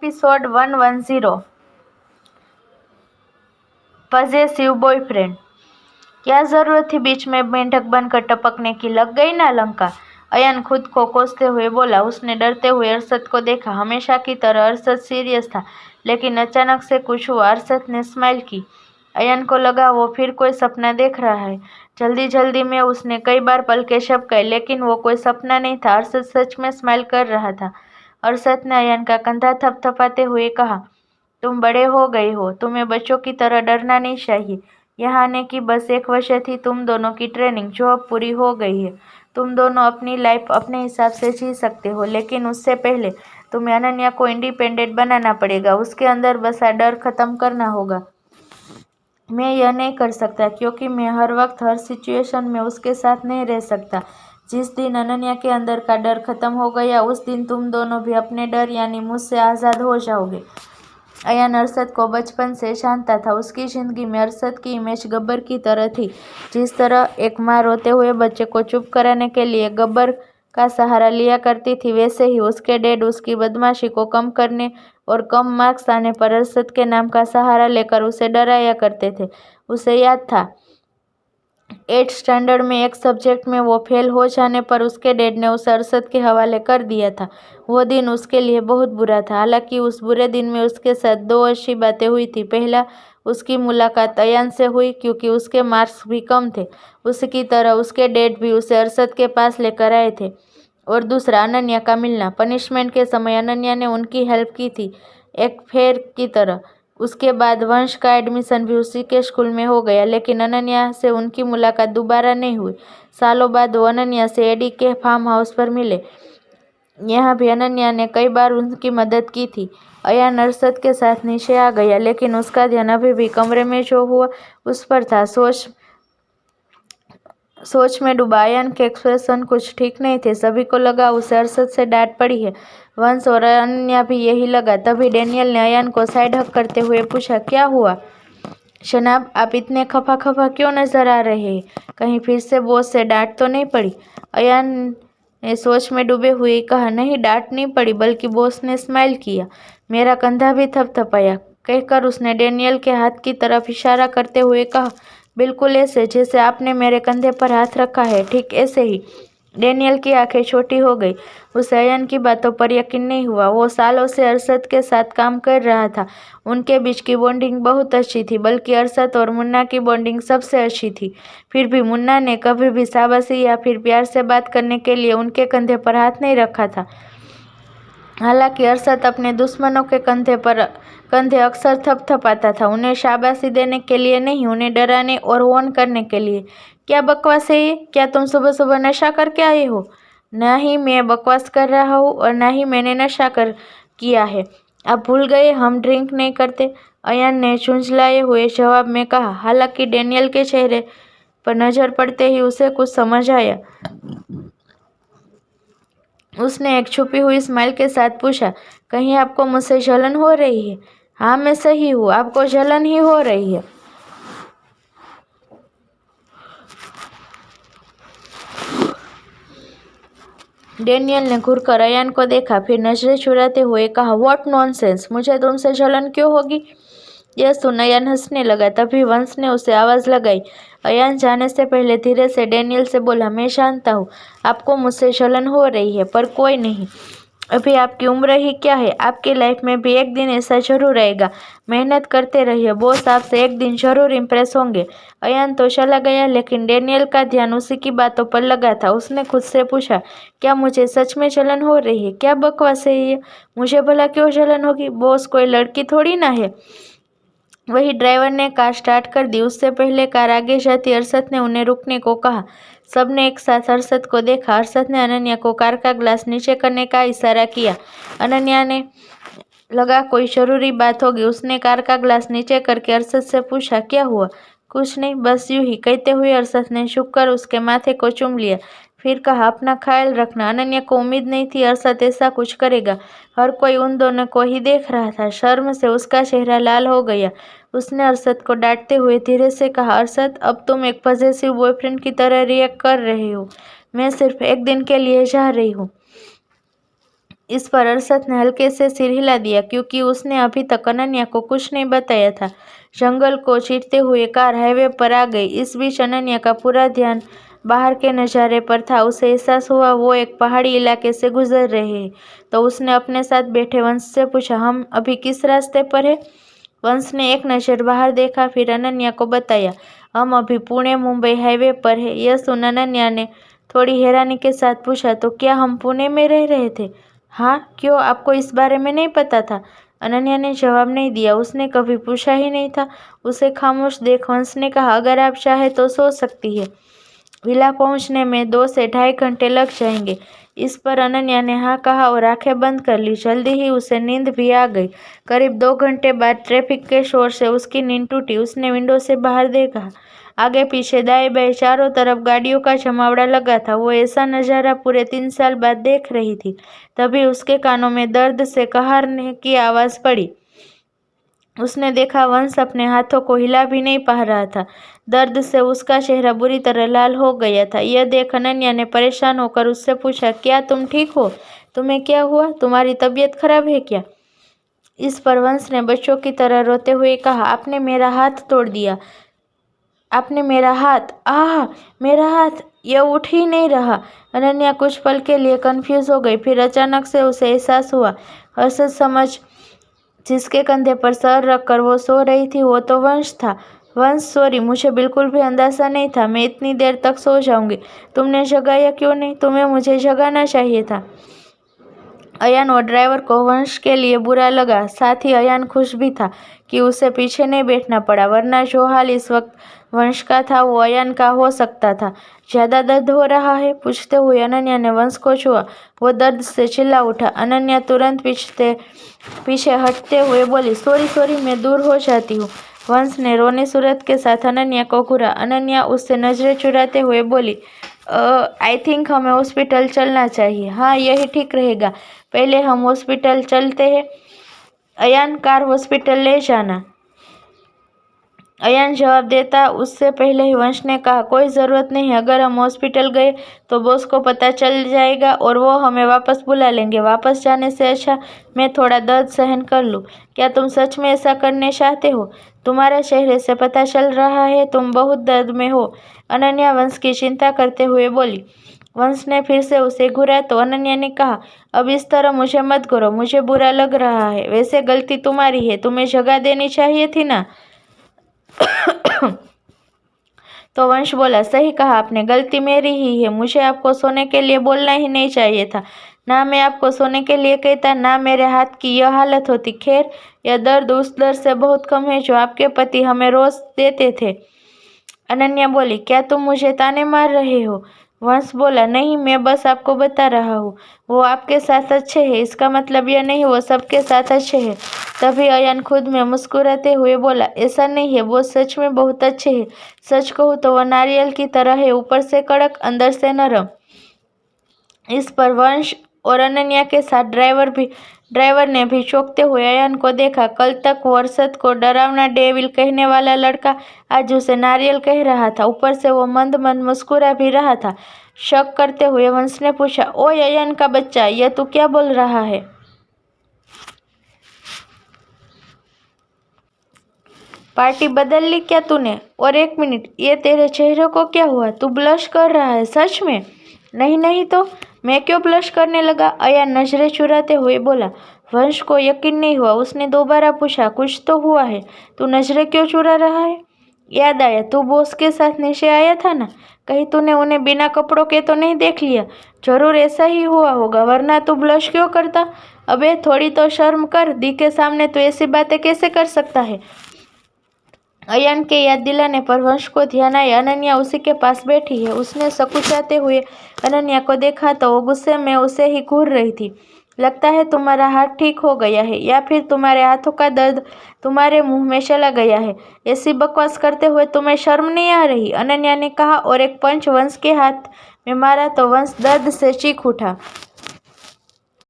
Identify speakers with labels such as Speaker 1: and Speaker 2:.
Speaker 1: Episode 110 possessive boyfriend. क्या जरूरत थी बीच में मेंढक बनकर टपकने की, लग गई ना लंका। अयान खुद को कोसते हुए बोला। उसने डरते हुए अरशद को देखा। हमेशा की तरह अरशद सीरियस था, लेकिन अचानक से कुछ हुआ। अरशद ने स्माइल की। अयान को लगा वो फिर कोई सपना देख रहा है। जल्दी जल्दी में उसने कई बार पलकें झपकाई, लेकिन वो कोई सपना नहीं था। अरशद सच में स्माइल कर रहा था। अरशद ने अयान का कंधा थपथपाते हुए कहा, तुम बड़े हो गए हो, तुम्हें बच्चों की तरह डरना नहीं चाहिए। यहाँ आने की बस एक वजह थी, तुम दोनों की ट्रेनिंग, जो अब पूरी हो गई है। तुम दोनों अपनी लाइफ अपने हिसाब से जी सकते हो, लेकिन उससे पहले तुम्हें अनन्या को इंडिपेंडेंट बनाना पड़ेगा। उसके अंदर बसा डर खत्म करना होगा। मैं यह नहीं कर सकता, क्योंकि मैं हर वक्त हर सिचुएशन में उसके साथ नहीं रह सकता। जिस दिन अनन्या के अंदर का डर खत्म हो गया, उस दिन तुम दोनों भी अपने डर यानी मुझसे आज़ाद हो जाओगे। अयान अरशद को बचपन से जानता था। उसकी ज़िंदगी में अरशद की इमेज गब्बर की तरह थी। जिस तरह एक माँ रोते हुए बच्चे को चुप कराने के लिए गब्बर का सहारा लिया करती थी, वैसे ही उसके डैड उसकी बदमाशी को कम करने और कम मार्क्स आने पर अरशद के नाम का सहारा लेकर उसे डराया करते थे। उसे याद था 8th स्टैंडर्ड में एक सब्जेक्ट में वो फेल हो जाने पर उसके डैड ने उसे अरशद के हवाले कर दिया था। वो दिन उसके लिए बहुत बुरा था। हालांकि उस बुरे दिन में उसके साथ 2 अच्छी बातें हुई थी। पहला, उसकी मुलाकात अयान से हुई, क्योंकि उसके मार्क्स भी कम थे। उसकी तरह उसके डैड भी उसे अरशद के पास लेकर आए थे। और दूसरा, अनन्या का मिलना। पनिशमेंट के समय अनन्या ने उनकी हेल्प की थी, एक फेर की तरह। उसके बाद वंश का एडमिशन भी उसी के स्कूल में हो गया, लेकिन अनन्या से उनकी मुलाकात दोबारा नहीं हुई। सालों बाद वो अनन्या से एडी के फार्म हाउस पर मिले। यहाँ भी अनन्या ने कई बार उनकी मदद की थी। अयान अरशद के साथ नीचे आ गया, लेकिन उसका ध्यान अभी भी कमरे में जो हुआ उस पर था। सोच में डूबा। अयान के एक्सप्रेशन कुछ ठीक नहीं थे। सभी को लगा उसे अरशद से डांट पड़ी है। वंश और अनन्या भी यही लगा। तभी डैनियल ने अयान को साइड हक करते हुए पूछा, क्या हुआ जनाब, आप इतने खफा खफा क्यों नजर आ रहे हैं? कहीं फिर से बॉस से डांट तो नहीं पड़ी? अयान ने सोच में डूबे हुए कहा, नहीं, डांट नहीं पड़ी, बल्कि बॉस ने स्माइल किया, मेरा कंधा भी थपथपाया। कहकर उसने डैनियल के हाथ की तरफ इशारा करते हुए कहा, बिल्कुल ऐसे जैसे आपने मेरे कंधे पर हाथ रखा है, ठीक ऐसे ही। डैनियल की आंखें छोटी हो गई। उसे अयान की बातों पर यकीन नहीं हुआ। वो सालों से अरशद के साथ काम कर रहा था। उनके बीच की बॉन्डिंग बहुत अच्छी थी, बल्कि अरशद और मुन्ना की बॉन्डिंग सबसे अच्छी थी। फिर भी मुन्ना ने कभी भी शाबाशी या फिर प्यार से बात करने के लिए उनके कंधे पर हाथ नहीं रखा था। हालांकि अरशद अपने दुश्मनों के कंधे अक्सर थपथपाता था, उन्हें शाबाशी देने के लिए नहीं, उन्हें डराने और वॉर्न करने के लिए। क्या बकवास है ये? क्या तुम सुबह सुबह नशा करके आए हो? ना ही मैं बकवास कर रहा हूँ और ना ही मैंने नशा किया है। आप भूल गए हम ड्रिंक नहीं करते, अयान ने झुंझलाए हुए जवाब में कहा। हालांकि डैनियल के चेहरे पर नजर पड़ते ही उसे कुछ समझ आया। उसने एक छुपी हुई स्माइल के साथ पूछा, कहीं आपको मुझसे जलन हो रही है? हाँ, मैं सही हूँ, आपको जलन ही हो रही है। डैनियल ने घूरकर अयान को देखा, फिर नजरें चुराते हुए कहा, व्हाट नॉनसेंस, मुझे तुमसे जलन क्यों होगी? यह सुन अयान हंसने लगा। तभी वंश ने उसे आवाज लगाई। अयान जाने से पहले धीरे से डैनियल से बोला, मैं जानता हूँ आपको मुझसे जलन हो रही है, पर कोई नहीं, अभी आपकी उम्र ही क्या है, आपकी लाइफ में भी एक दिन ऐसा जरूर आएगा। मेहनत करते रहिए, बॉस आपसे एक दिन जरूर इम्प्रेस होंगे। अयान तो चला गया, लेकिन डैनियल का ध्यान उसी की बातों पर लगा था। उसने खुद से पूछा, क्या मुझे सच में जलन हो रही है? क्या बकवास है ये? मुझे भला क्यों जलन होगी? बॉस कोई लड़की थोड़ी ना है। वही ड्राइवर ने कार स्टार्ट कर दी। उससे पहले कार आगे जाती अरशद ने उन्हें रुकने को कहा। सबने एक साथ अरशद को देखा। अरशद ने अनन्या को कार का ग्लास नीचे करने का इशारा किया। अनन्या ने लगा कोई जरूरी बात होगी। उसने कार का ग्लास नीचे करके अरशद से पूछा, क्या हुआ? कुछ नहीं, बस यूं ही, कहते हुए अरशद ने झुककर उसके माथे को चूम लिया। फिर कहा, अपना ख्याल रखना। अनन्या को उम्मीद नहीं थी अरशद ऐसा कुछ करेगा। हर कोई उन दोनों को ही देख रहा था। शर्म से उसका चेहरा लाल हो गया। उसने अरशद को डांटते हुए धीरे से कहा, अरशद, अब तुम एक पॉजेसिव बॉयफ्रेंड की तरह रिएक्ट कर रहे हो। मैं सिर्फ एक दिन के लिए जा रही हूँ। इस पर अरशद ने हल्के से सिर हिला दिया, क्योंकि उसने अभी तक अनन्या को कुछ नहीं बताया था। जंगल को चीरते हुए कार हाईवे पर आ गई। इस बीच अनन्या का पूरा ध्यान बाहर के नज़ारे पर था। उसे एहसास हुआ वो एक पहाड़ी इलाके से गुजर रहे हैं। तो उसने अपने साथ बैठे वंश से पूछा, हम अभी किस रास्ते पर है? वंश ने एक नज़र बाहर देखा, फिर अनन्या को बताया, हम अभी पुणे मुंबई हाईवे पर है। यह सुन अनन्या ने थोड़ी हैरानी के साथ पूछा, तो क्या हम पुणे में रह रहे थे? हाँ, क्यों, आपको इस बारे में नहीं पता था? अनन्या ने जवाब नहीं दिया। उसने कभी पूछा ही नहीं था। उसे खामोश देख वंश ने कहा, अगर आप चाहे तो सो सकती है। विला पहुंचने में 2 से ढाई घंटे लग जाएंगे। इस पर अनन्या ने हाँ कहा और आंखें बंद कर ली। जल्दी ही उसे नींद भी आ गई। करीब 2 घंटे बाद ट्रैफिक के शोर से उसकी नींद टूटी। उसने विंडो से बाहर देखा। आगे पीछे दाएं बाएं चारों तरफ गाड़ियों का जमावड़ा लगा था। वो ऐसा नज़ारा पूरे 3 साल बाद देख रही थी। तभी उसके कानों में दर्द से कहरने की आवाज़ पड़ी। उसने देखा वंश अपने हाथों को हिला भी नहीं पा रहा था। दर्द से उसका चेहरा बुरी तरह लाल हो गया था। यह देख अनन्या ने परेशान होकर उससे पूछा, क्या तुम ठीक हो? तुम्हें क्या हुआ? तुम्हारी तबीयत खराब है क्या? इस पर वंश ने बच्चों की तरह रोते हुए कहा, आपने मेरा हाथ तोड़ दिया। आपने मेरा हाथ, आह, मेरा हाथ, यह उठ ही नहीं रहा। अनन्या कुछ पल के लिए कंफ्यूज हो गई। फिर अचानक से उसे एहसास हुआ। अरशद समझ जिसके कंधे पर सर रखकर वो सो रही थी, वो तो वंश था। वंश, सॉरी, मुझे बिल्कुल भी अंदाजा नहीं था। मैं इतनी देर तक सो जाऊंगी। तुमने जगाया क्यों नहीं? तुम्हें मुझे जगाना चाहिए था। अयान और ड्राइवर को वंश के लिए बुरा लगा। साथ ही अयान खुश भी था कि उसे पीछे नहीं बैठना पड़ा, वरना जो हाल इस वक्त वंश का था वो अयान का हो सकता था। ज़्यादा दर्द हो रहा है? पूछते हुए अनन्या ने वंश को छुआ। वो दर्द से चिल्ला उठा। अनन्या तुरंत पीछे हटते हुए बोली, सॉरी सॉरी, मैं दूर हो जाती हूँ। वंश ने रोने सूरत के साथ अनन्या को घूरा। अनन्या उससे नजरें चुराते हुए बोली, आई थिंक हमें हॉस्पिटल चलना चाहिए। हाँ, यही ठीक रहेगा। पहले हम हॉस्पिटल चलते हैं। अयान, कार हॉस्पिटल ले जाना। अयान जवाब देता उससे पहले ही वंश ने कहा, कोई ज़रूरत नहीं। अगर हम हॉस्पिटल गए तो बॉस को पता चल जाएगा और वो हमें वापस बुला लेंगे। वापस जाने से अच्छा मैं थोड़ा दर्द सहन कर लूँ। क्या तुम सच में ऐसा करने चाहते हो? तुम्हारे चेहरे से पता चल रहा है तुम बहुत दर्द में हो। अनन्या वंश की चिंता करते हुए बोली। वंश ने फिर से उसे घूरा तो अनन्या ने कहा, अब इस तरह मुझे मत करो, मुझे बुरा लग रहा है। वैसे गलती तुम्हारी है, तुम्हें जगह देनी चाहिए थी ना। तो वंश बोला, सही कहा आपने, गलती मेरी ही है। मुझे आपको सोने के लिए बोलना ही नहीं चाहिए था। ना मैं आपको सोने के लिए कहता, ना मेरे हाथ की यह हालत होती। खैर, यह दर्द उस दर्द से बहुत कम है जो आपके पति हमें रोज देते थे। अनन्या बोली, क्या तुम मुझे ताने मार रहे हो? वंश बोला, नहीं, मैं बस आपको बता रहा हूँ वो आपके साथ अच्छे हैं। इसका मतलब यह नहीं वो सबके साथ अच्छे हैं। तभी अयान खुद में मुस्कुराते हुए बोला, ऐसा नहीं है, वो सच में बहुत अच्छे हैं। सच कहूँ तो वह नारियल की तरह है, ऊपर से कड़क, अंदर से नरम। इस पर वंश और अनन्या के साथ ड्राइवर ने भी चौंकते हुए अयान को देखा। कल तक वो अरशद को डरावना डेविल कहने वाला लड़का आज उसे नारियल कह रहा था। ऊपर से वो मंद मंद मुस्कुरा भी रहा था। शक करते हुए वंश ने पूछा, ओए अयान का बच्चा, यह तू क्या बोल रहा है? पार्टी बदल ली क्या तूने? और एक मिनट, ये तेरे चेहरे को क्या हुआ? तू ब्लश कर रहा है सच में? नहीं नहीं तो मैं क्यों ब्लश करने लगा? अयान नजरें चुराते हुए बोला। वंश को यकीन नहीं हुआ। उसने दोबारा पूछा, कुछ तो हुआ है, तू नजरें क्यों चुरा रहा है? याद आया, तू बॉस के साथ नीचे आया था ना, कहीं तूने उन्हें बिना कपड़ों के तो नहीं देख लिया? जरूर ऐसा ही हुआ होगा, वरना तू ब्लश क्यों करता? अबे थोड़ी तो शर्म कर, दी के सामने तू ऐसी बातें कैसे कर सकता है? अयान के याद दिलाने पर वंश को ध्यान आया, अनन्या उसी के पास बैठी है। उसने सकुचाते हुए अनन्या को देखा तो वो गुस्से में उसे ही घूर रही थी। लगता है तुम्हारा हाथ ठीक हो गया है, या फिर तुम्हारे हाथों का दर्द तुम्हारे मुंह में चला गया है। ऐसी बकवास करते हुए तुम्हें शर्म नहीं आ रही? अनन्या ने कहा और एक पंच वंश के हाथ में मारा तो वंश दर्द से चीख उठा।